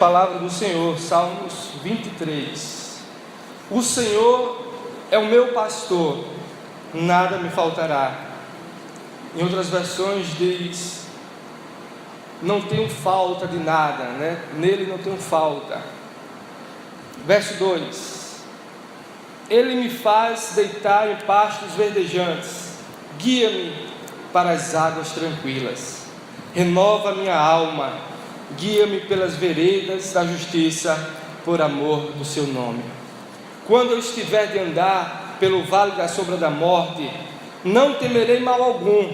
Palavra do Senhor, Salmos 23. O Senhor é o meu pastor, nada me faltará. Em outras versões diz: não tenho falta de nada, né? Nele não tenho falta. Verso 2: Ele me faz deitar em pastos verdejantes, guia-me para as águas tranquilas, renova minha alma, guia-me pelas veredas da justiça, por amor do seu nome. Quando eu estiver de andar pelo vale da sombra da morte, não temerei mal algum,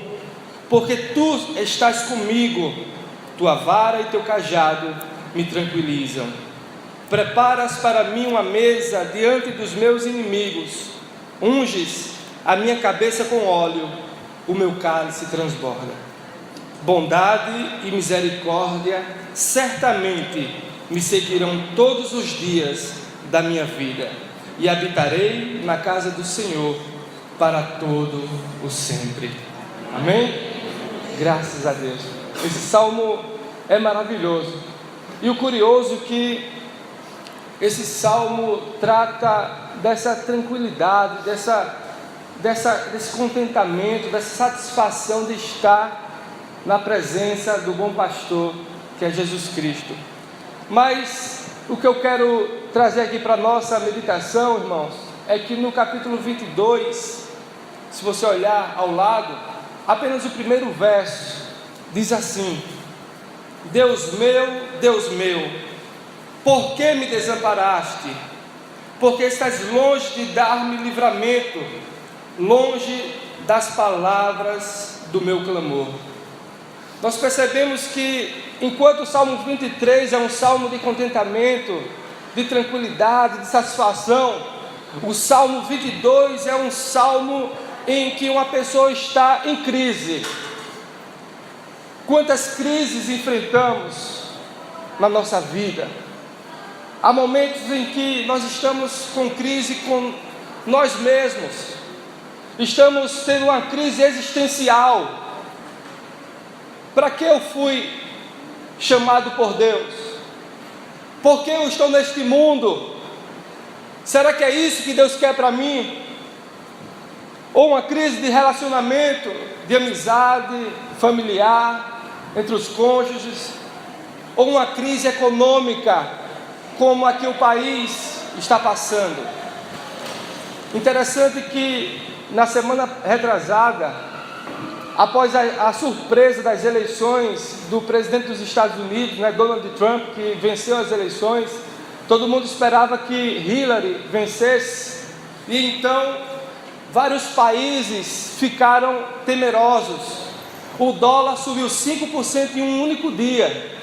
porque tu estás comigo, tua vara e teu cajado me tranquilizam. Preparas para mim uma mesa diante dos meus inimigos, unges a minha cabeça com óleo, o meu cálice transborda. Bondade e misericórdia certamente me seguirão todos os dias da minha vida, e habitarei na casa do Senhor para todo o sempre. Amém? Graças a Deus. Esse salmo é maravilhoso. E o curioso é que esse salmo trata dessa tranquilidade, desse contentamento, dessa satisfação de estar na presença do bom pastor, que é Jesus Cristo. Mas o que eu quero trazer aqui para a nossa meditação, irmãos, é que no capítulo 22, se você olhar ao lado, apenas o primeiro verso diz assim: Deus meu, por que me desamparaste? Porque estás longe de dar-me livramento, longe das palavras do meu clamor. Nós percebemos que, enquanto o Salmo 23 é um salmo de contentamento, de tranquilidade, de satisfação, o Salmo 22 é um salmo em que uma pessoa está em crise. Quantas crises enfrentamos na nossa vida? Há momentos em que nós estamos com crise com nós mesmos, estamos tendo uma crise existencial. Para que eu fui chamado por Deus? Por que eu estou neste mundo? Será que é isso que Deus quer para mim? Ou uma crise de relacionamento, de amizade familiar, entre os cônjuges? Ou uma crise econômica, como a que o país está passando? Interessante que na semana retrasada, após a surpresa das eleições do presidente dos Estados Unidos, Donald Trump, que venceu as eleições, todo mundo esperava que Hillary vencesse, e então vários países ficaram temerosos. O dólar subiu 5% em um único dia.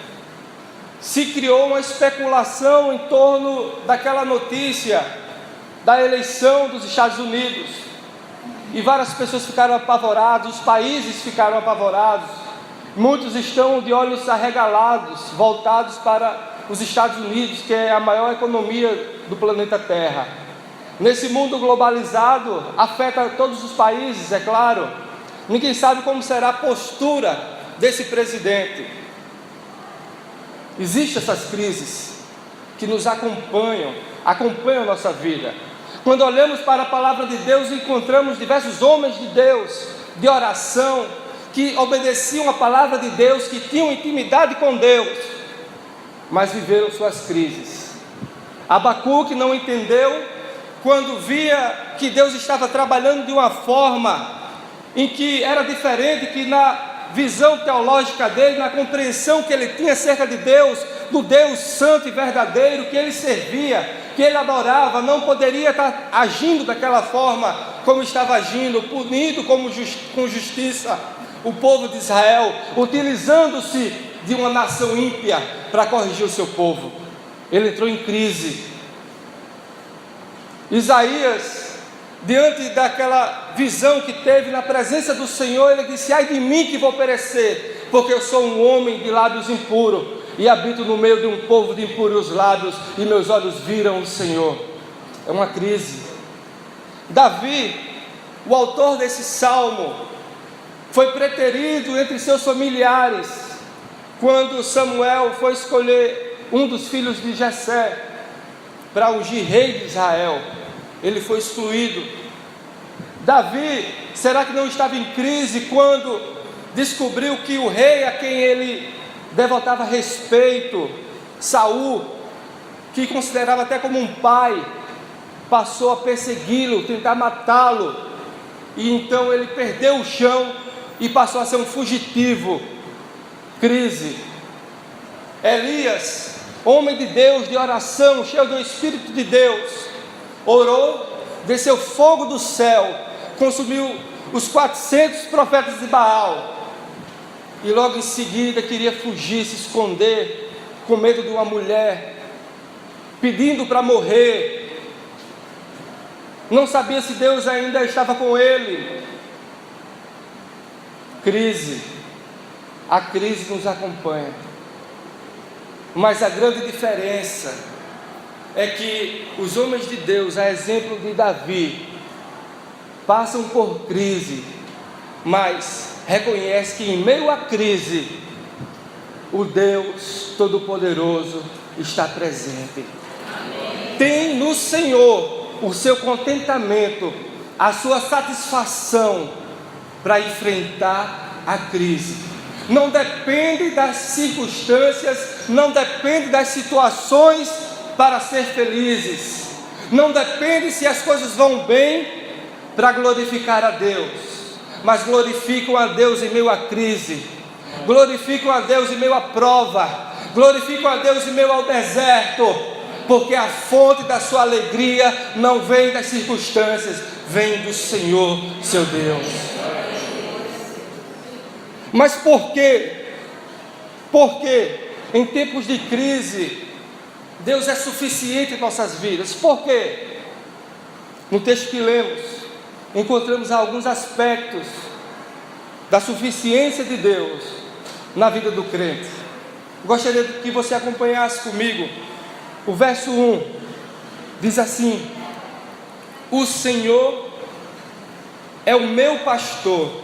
Se criou uma especulação em torno daquela notícia da eleição dos Estados Unidos. E várias pessoas ficaram apavoradas, os países ficaram apavorados. Muitos estão de olhos arregalados, voltados para os Estados Unidos, que é a maior economia do planeta Terra. Nesse mundo globalizado, afeta todos os países, é claro. Ninguém sabe como será a postura desse presidente. Existem essas crises que nos acompanham a nossa vida. Quando olhamos para a palavra de Deus, encontramos diversos homens de Deus, de oração, que obedeciam a palavra de Deus, que tinham intimidade com Deus, mas viveram suas crises. Abacuque não entendeu quando via que Deus estava trabalhando de uma forma em que era diferente, que na visão teológica dele, na compreensão que ele tinha acerca de Deus, do Deus santo e verdadeiro que ele servia, que ele adorava, não poderia estar agindo daquela forma como estava agindo, punindo com justiça o povo de Israel, utilizando-se de uma nação ímpia para corrigir o seu povo. Ele entrou em crise. Isaías, diante daquela visão que teve na presença do Senhor, ele disse: ai de mim que vou perecer, porque eu sou um homem de lábios impuros, e habito no meio de um povo de impuros lábios, e meus olhos viram o Senhor. É uma crise. Davi, o autor desse salmo, foi preterido entre seus familiares, quando Samuel foi escolher um dos filhos de Jessé para ungir rei de Israel. Ele foi excluído. Davi, será que não estava em crise quando descobriu que o rei a quem ele devotava respeito, Saul, que considerava até como um pai, passou a persegui-lo, tentar matá-lo, e então ele perdeu o chão e passou a ser um fugitivo? Crise. Elias, homem de Deus, de oração, cheio do Espírito de Deus, orou, desceu fogo do céu, consumiu os 400 profetas de Baal, e logo em seguida queria fugir, se esconder, com medo de uma mulher, pedindo para morrer. Não sabia se Deus ainda estava com ele. Crise. A crise nos acompanha. Mas a grande diferença é que os homens de Deus, a exemplo de Davi, passam por crise, mas reconhece que em meio à crise, o Deus Todo-Poderoso está presente. Amém. Tem no Senhor o seu contentamento, a sua satisfação para enfrentar a crise. Não depende das circunstâncias, não depende das situações para ser felizes, não depende se as coisas vão bem para glorificar a Deus, mas glorificam a Deus em meio à crise, glorificam a Deus em meio à prova, glorificam a Deus em meio ao deserto, porque a fonte da sua alegria não vem das circunstâncias, vem do Senhor, seu Deus. Mas por quê? Porque em tempos de crise, Deus é suficiente em nossas vidas. Por quê? No texto que lemos, encontramos alguns aspectos da suficiência de Deus na vida do crente. Gostaria que você acompanhasse comigo o verso 1. Diz assim: o Senhor é o meu pastor,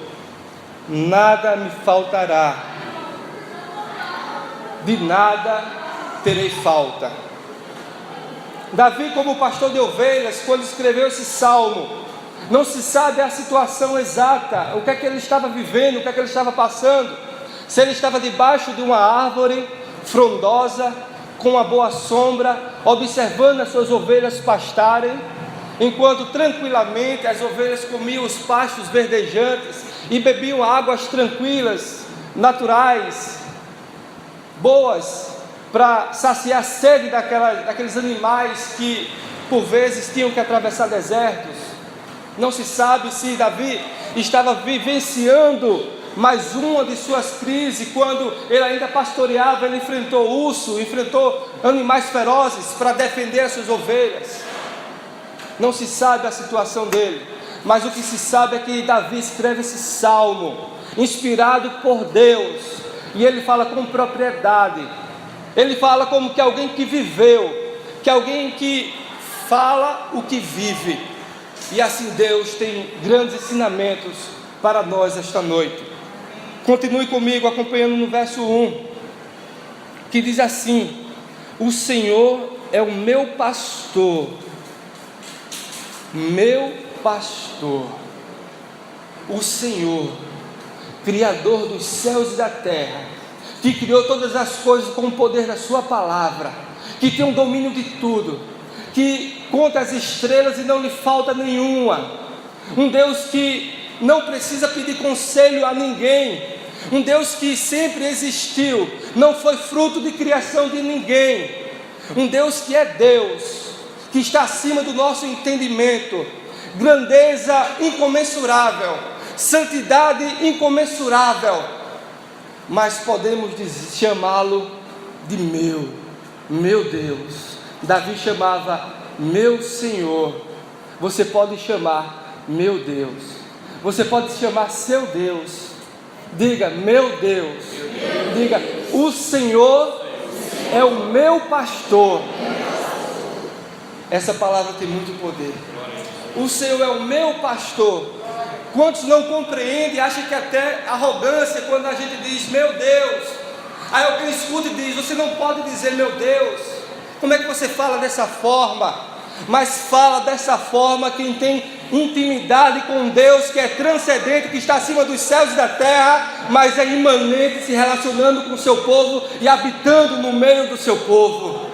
nada me faltará, de nada terei falta. Davi, como pastor de ovelhas, quando escreveu esse salmo, não se sabe a situação exata, o que é que ele estava vivendo, o que é que ele estava passando, se ele estava debaixo de uma árvore frondosa, com uma boa sombra, observando as suas ovelhas pastarem, enquanto tranquilamente as ovelhas comiam os pastos verdejantes e bebiam águas tranquilas, naturais, boas, para saciar a sede daqueles animais que por vezes tinham que atravessar desertos. Não se sabe se Davi estava vivenciando mais uma de suas crises, quando ele ainda pastoreava, ele enfrentou urso, enfrentou animais ferozes para defender as suas ovelhas. Não se sabe a situação dele, mas o que se sabe é que Davi escreve esse salmo, inspirado por Deus, e ele fala com propriedade, ele fala como que alguém que viveu, que alguém que fala o que vive, e assim Deus tem grandes ensinamentos para nós esta noite. Continue comigo acompanhando no verso 1, que diz assim: o Senhor é o meu pastor, o Senhor, Criador dos céus e da terra, que criou todas as coisas com o poder da sua palavra, que tem um domínio de tudo, que conta as estrelas e não lhe falta nenhuma, um Deus que não precisa pedir conselho a ninguém, um Deus que sempre existiu, não foi fruto de criação de ninguém, um Deus que é Deus, que está acima do nosso entendimento, grandeza incomensurável, santidade incomensurável, mas podemos chamá-lo de meu Deus. Davi chamava meu Senhor, você pode chamar meu Deus, você pode chamar seu Deus. Diga meu Deus, diga o Senhor é o meu pastor. Essa palavra tem muito poder. O Senhor é o meu pastor. Quantos não compreendem, acham que até arrogância quando a gente diz meu Deus, Aí alguém escuta e diz: você não pode dizer meu Deus, como é que você fala dessa forma? Mas fala dessa forma quem tem intimidade com Deus, que é transcendente, que está acima dos céus e da terra, mas é imanente, se relacionando com o seu povo e habitando no meio do seu povo.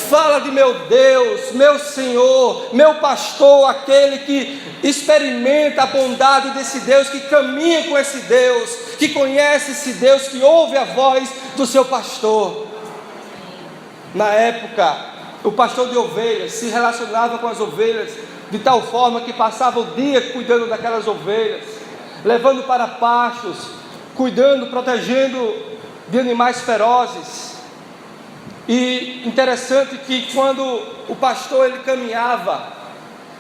Fala de meu Deus, meu Senhor, meu pastor, aquele que experimenta a bondade desse Deus, que caminha com esse Deus, que conhece esse Deus, que ouve a voz do seu pastor. Na época, o pastor de ovelhas se relacionava com as ovelhas de tal forma que passava o dia cuidando daquelas ovelhas, levando para pastos, cuidando, protegendo de animais ferozes. E interessante que quando o pastor ele caminhava,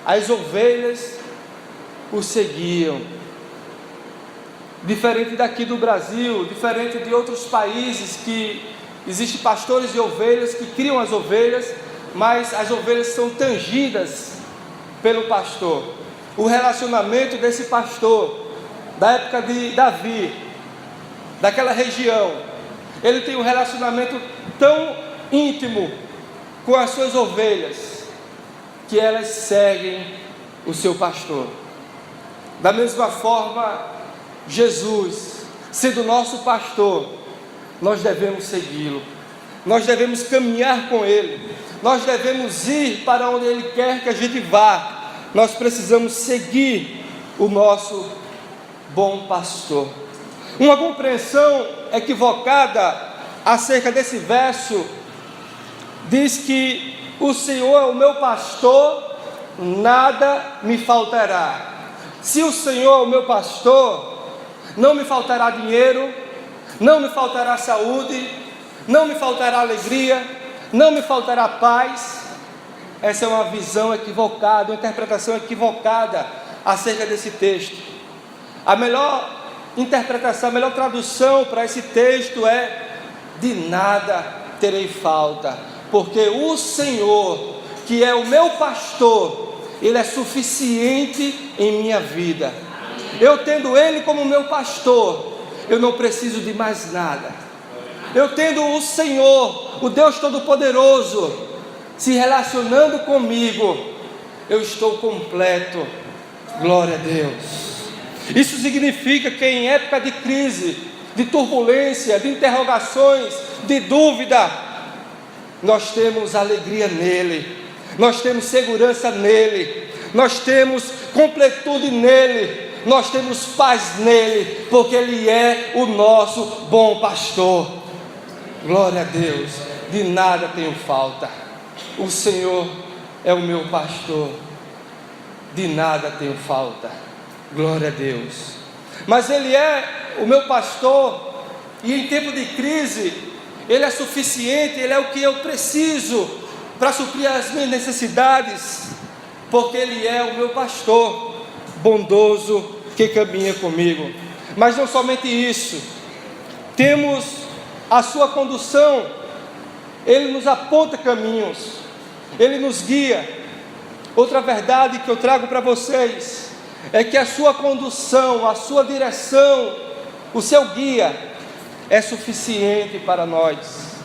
as ovelhas o seguiam. Diferente daqui do Brasil, diferente de outros países que existem pastores de ovelhas que criam as ovelhas, mas as ovelhas são tangidas pelo pastor. O relacionamento desse pastor, da época de Davi, daquela região, ele tem um relacionamento tão íntimo com as suas ovelhas, que elas seguem o seu pastor. Da mesma forma, Jesus, sendo nosso pastor, nós devemos segui-lo, nós devemos caminhar com ele, nós devemos ir para onde ele quer que a gente vá. Nós precisamos seguir o nosso bom pastor. Uma compreensão equivocada acerca desse verso diz que o Senhor é o meu pastor, nada me faltará. Se o Senhor é o meu pastor, não me faltará dinheiro, não me faltará saúde, não me faltará alegria, não me faltará paz. Essa é uma visão equivocada, uma interpretação equivocada acerca desse texto. A melhor interpretação, a melhor tradução para esse texto é: de nada terei falta, porque o Senhor, que é o meu pastor, Ele é suficiente em minha vida. Eu tendo Ele como meu pastor, eu não preciso de mais nada. Eu tendo o Senhor, o Deus Todo-Poderoso, se relacionando comigo, eu estou completo. Glória a Deus. Isso significa que em época de crise, de turbulência, de interrogações, de dúvida, nós temos alegria nele, nós temos segurança nele, nós temos completude nele, nós temos paz nele, porque ele é o nosso bom pastor. Glória a Deus. De nada tenho falta. O Senhor é o meu pastor, de nada tenho falta. Glória a Deus. Mas Ele é o meu pastor, e em tempo de crise, Ele é suficiente, Ele é o que eu preciso para suprir as minhas necessidades, porque Ele é o meu pastor bondoso que caminha comigo. Mas não somente isso, temos a sua condução. Ele nos aponta caminhos, Ele nos guia. Outra verdade que eu trago para vocês é que a sua condução, a sua direção, o seu guia é suficiente para nós.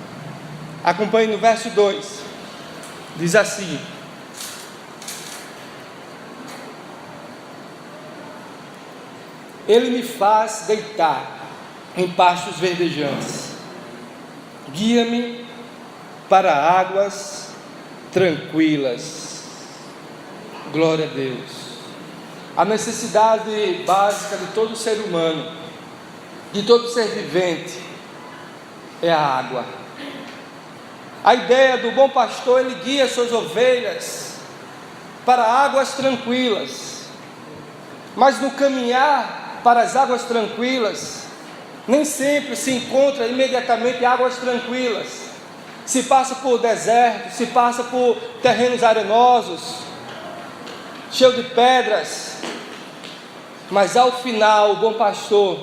Acompanhe no verso 2, diz assim: Ele me faz deitar em pastos verdejantes, guia-me para águas tranquilas. Glória a Deus. A necessidade básica de todo ser humano, de todo ser vivente, é a água. A ideia do bom pastor, ele guia suas ovelhas para águas tranquilas. Mas no caminhar para as águas tranquilas, nem sempre se encontra imediatamente águas tranquilas. Se passa por deserto, se passa por terrenos arenosos, cheio de pedras. Mas ao final, o bom pastor,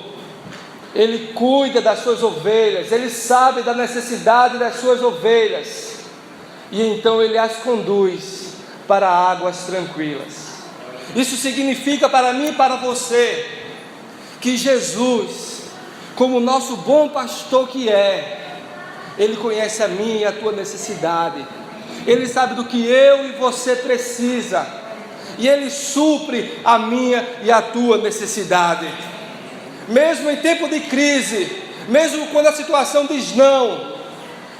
ele cuida das suas ovelhas, ele sabe da necessidade das suas ovelhas, e então ele as conduz para águas tranquilas. Isso significa para mim e para você, que Jesus, como o nosso bom pastor que é, Ele conhece a minha e a tua necessidade. Ele sabe do que eu e você precisa, e Ele supre a minha e a tua necessidade. Mesmo em tempo de crise, mesmo quando a situação diz não,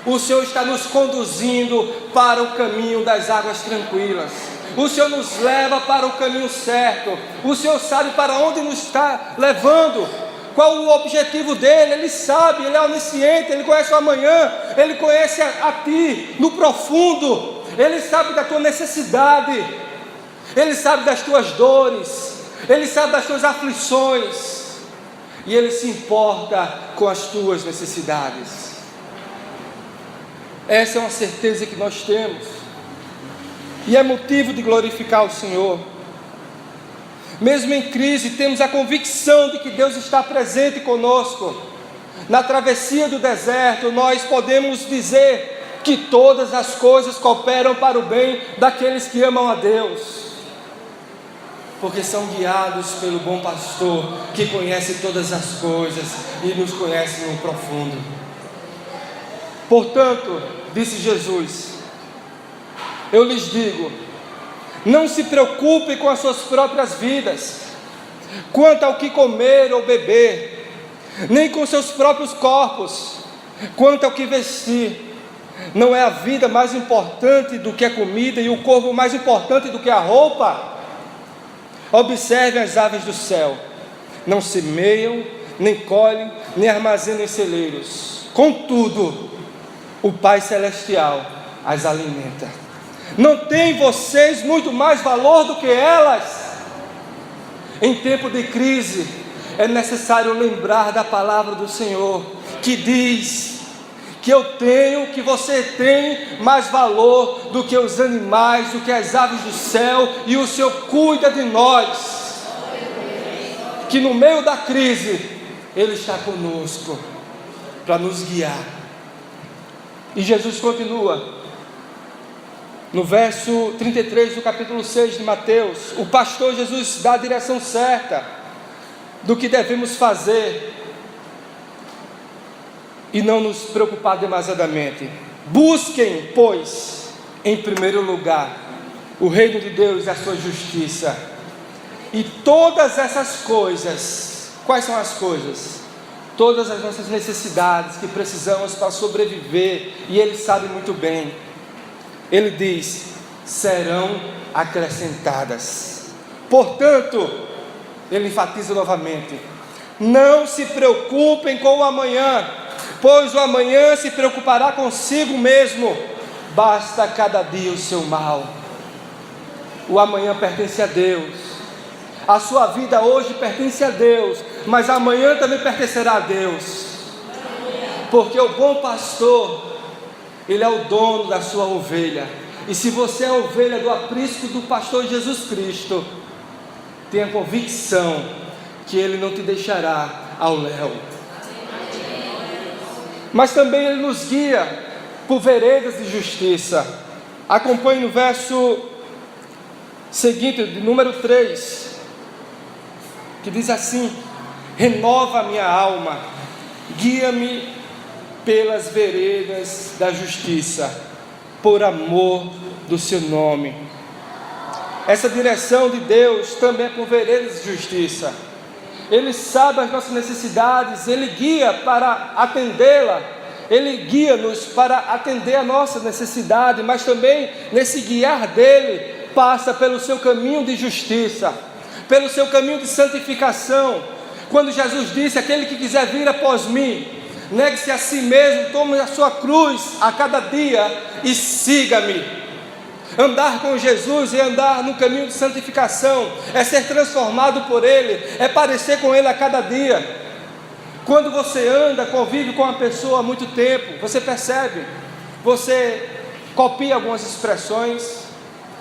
o Senhor está nos conduzindo para o caminho das águas tranquilas. O Senhor nos leva para o caminho certo. O Senhor sabe para onde nos está levando, qual o objetivo dele. Ele sabe, Ele é onisciente, Ele conhece o amanhã, Ele conhece a ti no profundo. Ele sabe da tua necessidade, Ele sabe das tuas dores, Ele sabe das tuas aflições, e Ele se importa com as tuas necessidades. Essa é uma certeza que nós temos, e é motivo de glorificar o Senhor. Mesmo em crise, temos a convicção de que Deus está presente conosco. Na travessia do deserto, nós podemos dizer que todas as coisas cooperam para o bem daqueles que amam a Deus, porque são guiados pelo bom pastor, que conhece todas as coisas e nos conhece no profundo. Portanto, disse Jesus, eu lhes digo, não se preocupem com as suas próprias vidas, quanto ao que comer ou beber, nem com seus próprios corpos, quanto ao que vestir. Não é a vida mais importante do que a comida, e o corpo mais importante do que a roupa? Observem as aves do céu, não semeiam, nem colhem, nem armazenam em celeiros, contudo, o Pai Celestial as alimenta. Não tem vocês muito mais valor do que elas? Em tempo de crise, é necessário lembrar da palavra do Senhor, que diz que eu tenho, que você tem mais valor do que os animais, do que as aves do céu, e o Senhor cuida de nós, que no meio da crise, Ele está conosco, para nos guiar. E Jesus continua, no verso 33 do capítulo 6 de Mateus, o pastor Jesus dá a direção certa do que devemos fazer, e não nos preocupar demasiadamente. Busquem, pois, em primeiro lugar, o reino de Deus e a sua justiça, e todas essas coisas, quais são as coisas? Todas as nossas necessidades que precisamos para sobreviver, e Ele sabe muito bem. Ele diz, serão acrescentadas. Portanto, Ele enfatiza novamente, não se preocupem com o amanhã, pois o amanhã se preocupará consigo mesmo, basta cada dia o seu mal. O amanhã pertence a Deus, a sua vida hoje pertence a Deus, mas amanhã também pertencerá a Deus, porque o bom pastor, Ele é o dono da sua ovelha, e se você é a ovelha do aprisco do pastor Jesus Cristo, tenha convicção que Ele não te deixará ao léu. Mas também Ele nos guia por veredas de justiça. Acompanhe no verso seguinte, de número 3, que diz assim, renova a minha alma, guia-me pelas veredas da justiça, por amor do seu nome. Essa direção de Deus também é por veredas de justiça. Ele sabe as nossas necessidades, Ele guia para atendê-la, Ele guia-nos para atender a nossa necessidade, mas também nesse guiar dEle, passa pelo seu caminho de justiça, pelo seu caminho de santificação. Quando Jesus disse, aquele que quiser vir após mim, negue-se a si mesmo, tome a sua cruz a cada dia e siga-me. Andar com Jesus é andar no caminho de santificação, é ser transformado por Ele, é parecer com Ele a cada dia. Quando você anda, convive com uma pessoa há muito tempo, você percebe, você copia algumas expressões,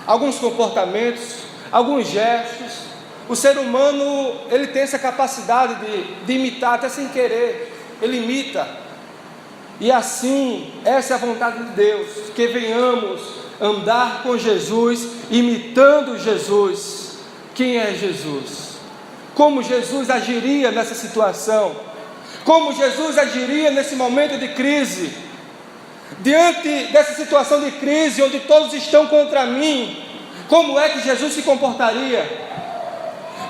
alguns comportamentos, alguns gestos. O ser humano, ele tem essa capacidade de imitar até sem querer, ele imita. E assim, essa é a vontade de Deus, que venhamos andar com Jesus, imitando Jesus. Quem é Jesus? Como Jesus agiria nessa situação? Como Jesus agiria nesse momento de crise? Diante dessa situação de crise, onde todos estão contra mim, como é que Jesus se comportaria?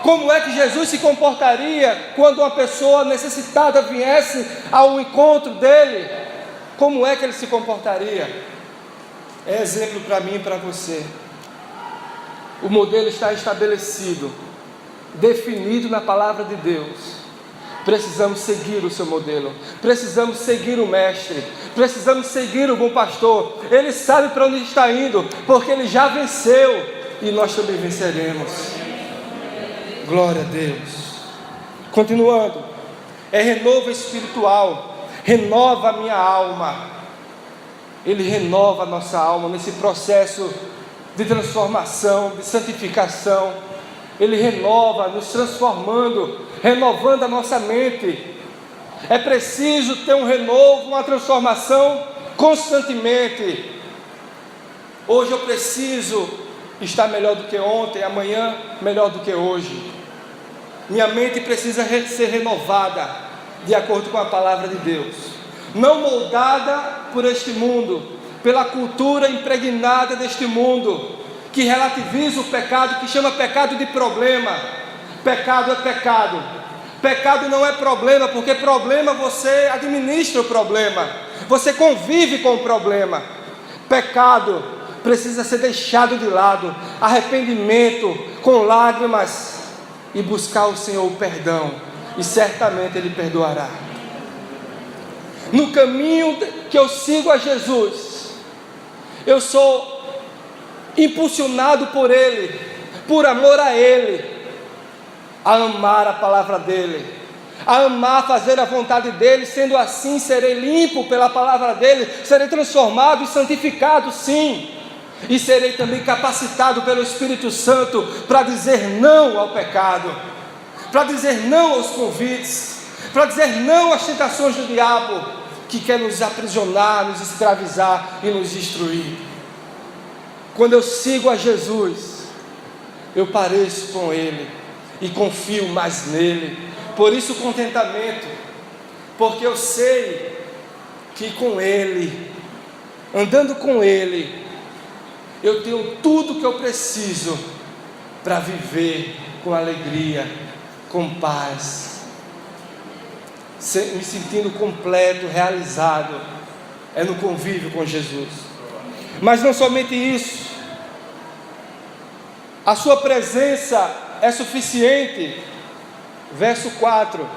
Como é que Jesus se comportaria quando uma pessoa necessitada viesse ao encontro dele? Como é que ele se comportaria? É exemplo para mim e para você. O modelo está estabelecido, definido na palavra de Deus. Precisamos seguir o seu modelo, precisamos seguir o mestre, precisamos seguir o bom pastor. Ele sabe para onde está indo, porque ele já venceu e nós também venceremos. Glória a Deus. Continuando, é renovo espiritual, renova a minha alma. Ele renova a nossa alma nesse processo de transformação, de santificação. Ele renova, nos transformando, renovando a nossa mente. É preciso ter um renovo, uma transformação constantemente. Hoje eu preciso estar melhor do que ontem, amanhã melhor do que hoje. Minha mente precisa ser renovada de acordo com a palavra de Deus, não moldada por este mundo, pela cultura impregnada deste mundo, que relativiza o pecado, que chama pecado de problema. Pecado é pecado. Pecado não é problema, porque problema você administra o problema, você convive com o problema. Pecado precisa ser deixado de lado, arrependimento, com lágrimas, e buscar o Senhor o perdão, e certamente Ele perdoará. No caminho que eu sigo a Jesus, eu sou impulsionado por Ele, por amor a Ele, a amar a palavra dEle, a amar fazer a vontade dEle. Sendo assim, serei limpo pela palavra dEle, serei transformado e santificado, sim, e serei também capacitado pelo Espírito Santo para dizer não ao pecado, para dizer não aos convites, para dizer não às tentações do diabo, que quer nos aprisionar, nos escravizar e nos destruir. Quando eu sigo a Jesus, eu pareço com Ele e confio mais nele. Por isso o contentamento, porque eu sei que com Ele, andando com Ele, eu tenho tudo que eu preciso para viver com alegria, com paz, me sentindo completo, realizado. É no convívio com Jesus. Mas não somente isso, a sua presença é suficiente. Verso 4: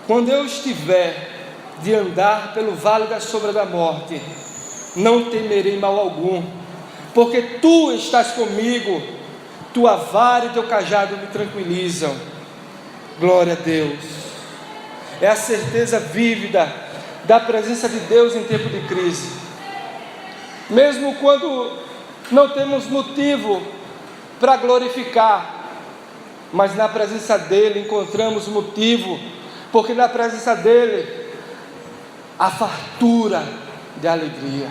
quando eu estiver de andar pelo vale da sombra da morte, não temerei mal algum, porque tu estás comigo, tua vara e teu cajado me tranquilizam. Glória a Deus. É a certeza vívida da presença de Deus em tempo de crise. Mesmo quando não temos motivo para glorificar, mas na presença dEle encontramos motivo, porque na presença dEle há fartura de alegria.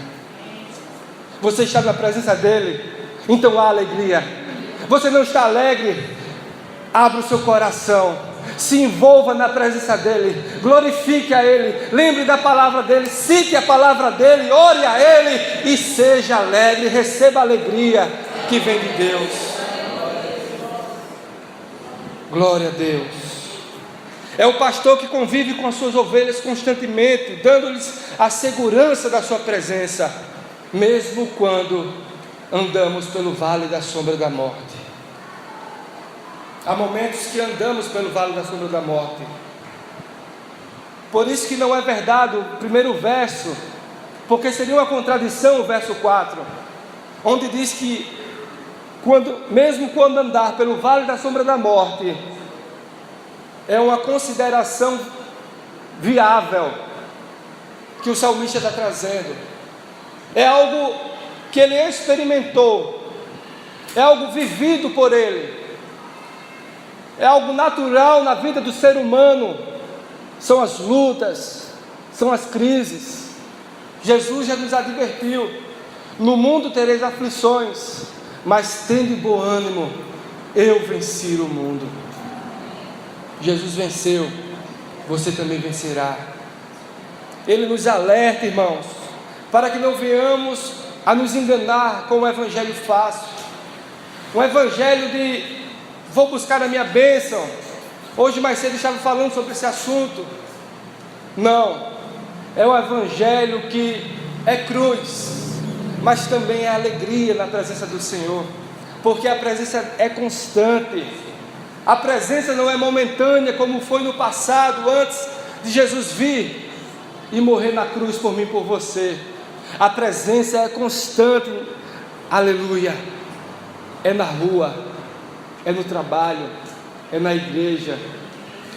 Você está na presença dEle, então há alegria. Você não está alegre? Abra o seu coração, se envolva na presença dEle, glorifique a Ele, lembre da palavra dEle, cite a palavra dEle, ore a Ele e seja alegre, receba a alegria que vem de Deus. Glória a Deus. É o pastor que convive com as suas ovelhas constantemente, dando-lhes a segurança da sua presença, mesmo quando andamos pelo vale da sombra da morte. Há momentos que andamos pelo vale da sombra da morte. Por isso que não é verdade o primeiro verso, porque seria uma contradição o verso 4, onde diz que mesmo quando andar pelo vale da sombra da morte, é uma consideração viável que o salmista está trazendo. É algo que ele experimentou, é algo vivido por ele, é algo natural na vida do ser humano. São as lutas, são as crises. Jesus já nos advertiu: no mundo tereis aflições, mas tende bom ânimo, eu venci o mundo. Jesus venceu, você também vencerá. Ele nos alerta, irmãos, para que não venhamos a nos enganar com o evangelho fácil, um evangelho de vou buscar a minha bênção. Hoje mais cedo estava falando sobre esse assunto. Não, é um evangelho que é cruz, mas também é alegria na presença do Senhor, porque a presença é constante. A presença não é momentânea como foi no passado, antes de Jesus vir e morrer na cruz por mim e por você. A presença é constante, aleluia. É na rua, é no trabalho, é na igreja,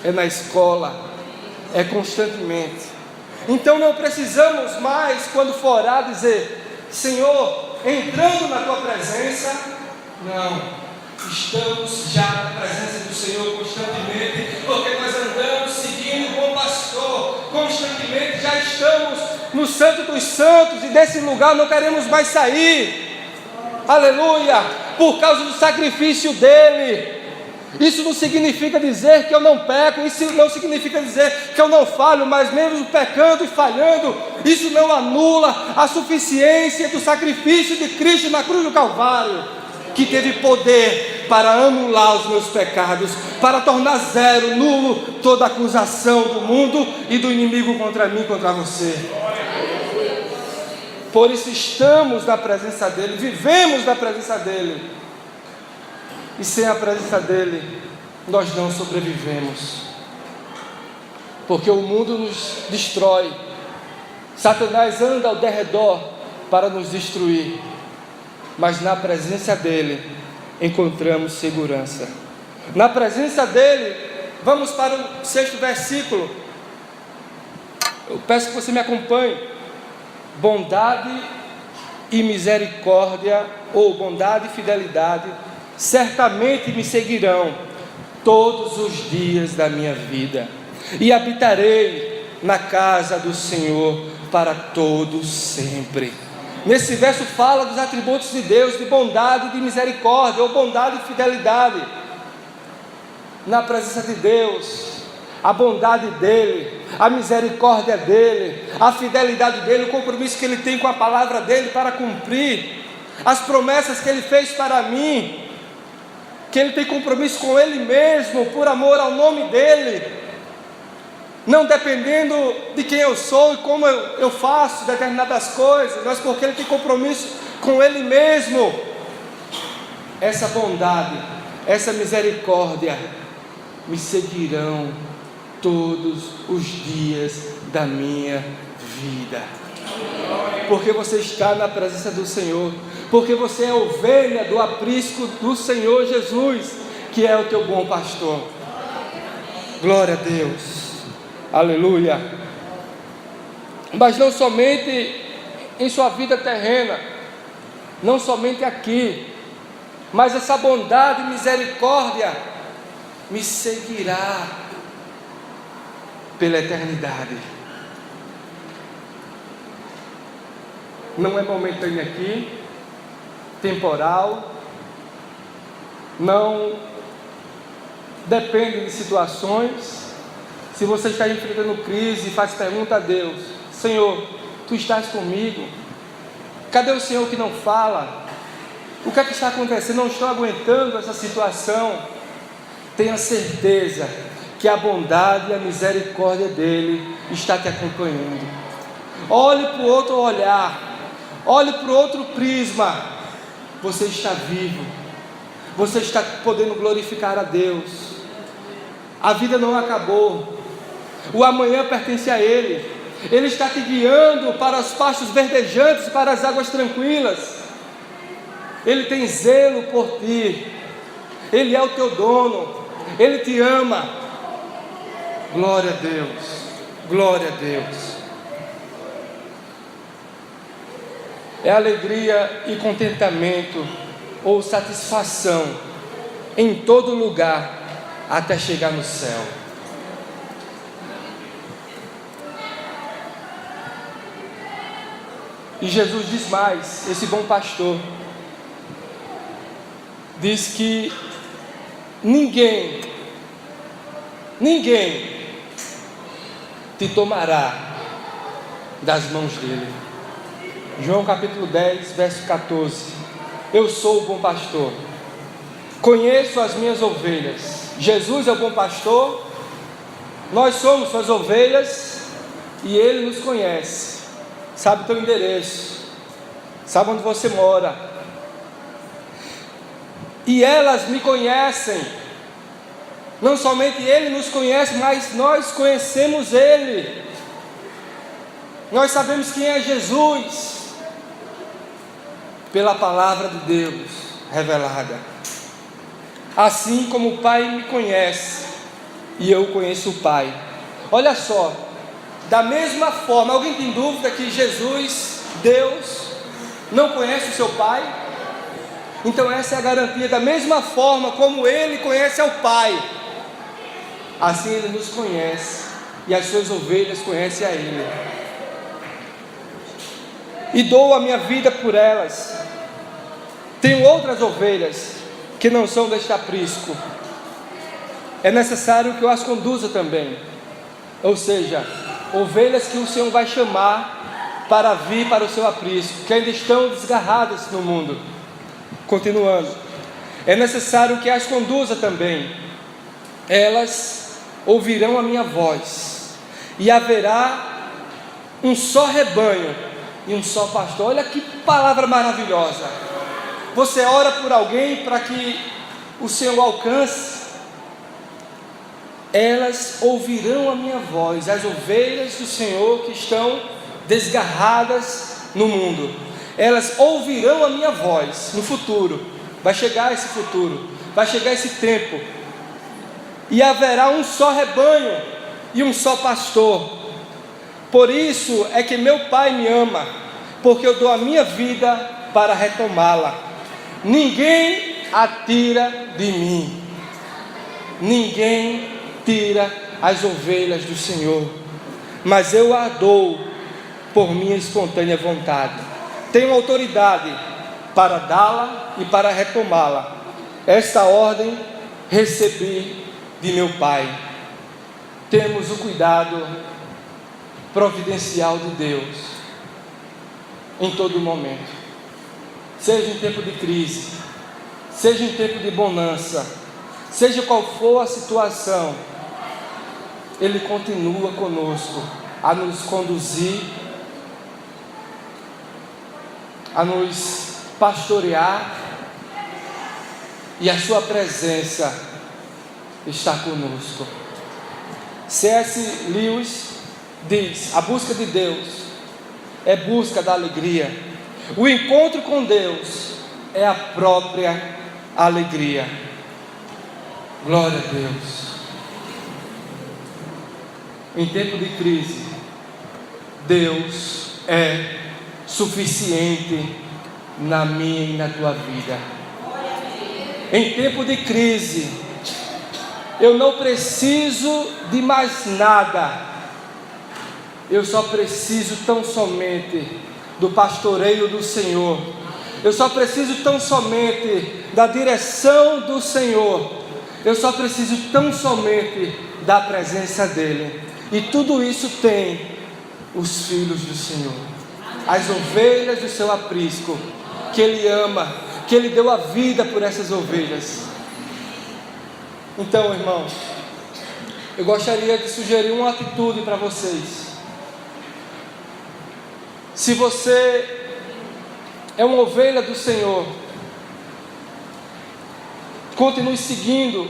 é na escola, é constantemente. Então não precisamos mais, quando for orar, dizer: Senhor, entrando na tua presença. Não, estamos já na presença do Senhor constantemente, porque nós andamos seguindo o bom pastor, constantemente já estamos no Santo dos Santos, e desse lugar não queremos mais sair, aleluia, por causa do sacrifício dele. Isso não significa dizer que eu não peco, isso não significa dizer que eu não falho, mas mesmo pecando e falhando, isso não anula a suficiência do sacrifício de Cristo na cruz do Calvário, que teve poder para anular os meus pecados, para tornar zero, nulo, toda acusação do mundo e do inimigo contra mim, contra você. Por isso estamos na presença dele, vivemos na presença dele, e sem a presença dele nós não sobrevivemos, porque o mundo nos destrói, Satanás anda ao derredor para nos destruir, mas na presença dele encontramos segurança. Na presença dele, vamos para o 6º versículo, eu peço que você me acompanhe. Bondade e misericórdia, ou bondade e fidelidade, certamente me seguirão todos os dias da minha vida, e habitarei na casa do Senhor para todo sempre. Nesse verso fala dos atributos de Deus, de bondade e de misericórdia, ou bondade e fidelidade. Na presença de Deus, a bondade dele, a misericórdia dele, a fidelidade dele, o compromisso que ele tem com a palavra dele para cumprir, as promessas que ele fez para mim, que ele tem compromisso com ele mesmo, por amor ao nome dele, não dependendo de quem eu sou e como eu faço determinadas coisas, mas porque ele tem compromisso com ele mesmo. Essa bondade, essa misericórdia me seguirão todos os dias da minha vida, porque você está na presença do Senhor, porque você é ovelha do aprisco do Senhor Jesus, que é o teu bom pastor. Glória a Deus, aleluia. Mas não somente em sua vida terrena, não somente aqui, mas essa bondade e misericórdia me seguirá pela eternidade. Não é momentâneo aqui, temporal, não depende de situações. Se você está enfrentando crise, faz pergunta a Deus: Senhor, Tu estás comigo? Cadê o Senhor que não fala? O que é que está acontecendo? Não estou aguentando essa situação. Tenha certeza que a bondade e a misericórdia dele está te acompanhando. Olhe para o outro olhar, olhe para o outro prisma. Você está vivo, você está podendo glorificar a Deus. A vida não acabou, o amanhã pertence a Ele. Ele está te guiando para os pastos verdejantes, para as águas tranquilas. Ele tem zelo por ti, Ele é o teu dono, Ele te ama. Glória a Deus, glória a Deus. É alegria e contentamento, ou satisfação, em todo lugar, até chegar no céu. E Jesus diz mais, esse bom pastor, diz que ninguém ninguém te tomará das mãos dele. João capítulo 10, verso 14. Eu sou o bom pastor, conheço as minhas ovelhas. Jesus é o bom pastor, nós somos suas ovelhas e ele nos conhece, sabe o teu endereço, sabe onde você mora, e elas me conhecem. Não somente ele nos conhece, mas nós conhecemos ele. Nós sabemos quem é Jesus pela palavra de Deus revelada. Assim como o Pai me conhece e eu conheço o Pai. Olha só, da mesma forma, alguém tem dúvida que Jesus, Deus, não conhece o seu Pai? Então essa é a garantia. Da mesma forma como Ele conhece ao Pai, assim Ele nos conhece e as suas ovelhas conhecem a Ele. E dou a minha vida por elas. Tenho outras ovelhas que não são deste aprisco. É necessário que eu as conduza também. Ou seja, ovelhas que o Senhor vai chamar para vir para o seu aprisco, que ainda estão desgarradas no mundo. Continuando, é necessário que as conduza também. Elas ouvirão a minha voz, e haverá um só rebanho e um só pastor. Olha que palavra maravilhosa. Você ora por alguém para que o Senhor alcance. Elas ouvirão a minha voz, as ovelhas do Senhor que estão desgarradas no mundo. Elas ouvirão a minha voz no futuro. Vai chegar esse futuro, vai chegar esse tempo, e haverá um só rebanho e um só pastor. Por isso é que meu Pai me ama, porque eu dou a minha vida para retomá-la. Ninguém a tira de mim. Ninguém tira as ovelhas do Senhor, mas eu a dou por minha espontânea vontade. Tenho autoridade para dá-la e para retomá-la. Esta ordem recebi de meu Pai. Temos o cuidado providencial de Deus em todo momento, seja em tempo de crise, seja em tempo de bonança, seja qual for a situação, Ele continua conosco a nos conduzir, a nos pastorear, e a sua presença está conosco. C.S. Lewis diz: a busca de Deus é busca da alegria. O encontro com Deus é a própria alegria. Glória a Deus. Em tempo de crise, Deus é suficiente na minha e na tua vida. Em tempo de crise, eu não preciso de mais nada. Eu só preciso tão somente do pastoreio do Senhor. Eu só preciso tão somente da direção do Senhor. Eu só preciso tão somente da presença dEle. E tudo isso tem os filhos do Senhor, as ovelhas do seu aprisco, que Ele ama, que Ele deu a vida por essas ovelhas. Então, irmãos, eu gostaria de sugerir uma atitude para vocês. Se você é uma ovelha do Senhor, continue seguindo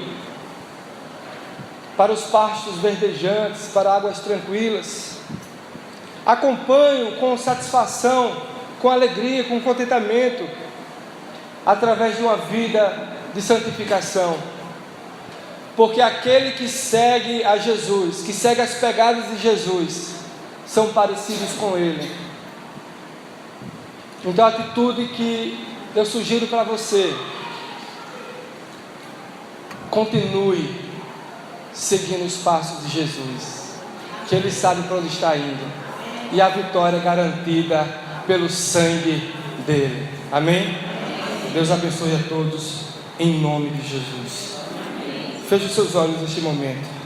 para os pastos verdejantes, para águas tranquilas. Acompanhe com satisfação, com alegria, com contentamento, através de uma vida de santificação. Porque aquele que segue a Jesus, que segue as pegadas de Jesus, são parecidos com Ele. Então a atitude que eu sugiro para você: continue seguindo os passos de Jesus, que Ele sabe para onde está indo, e a vitória é garantida pelo sangue dEle. Amém? Deus abençoe a todos, em nome de Jesus. Feche os seus olhos neste momento.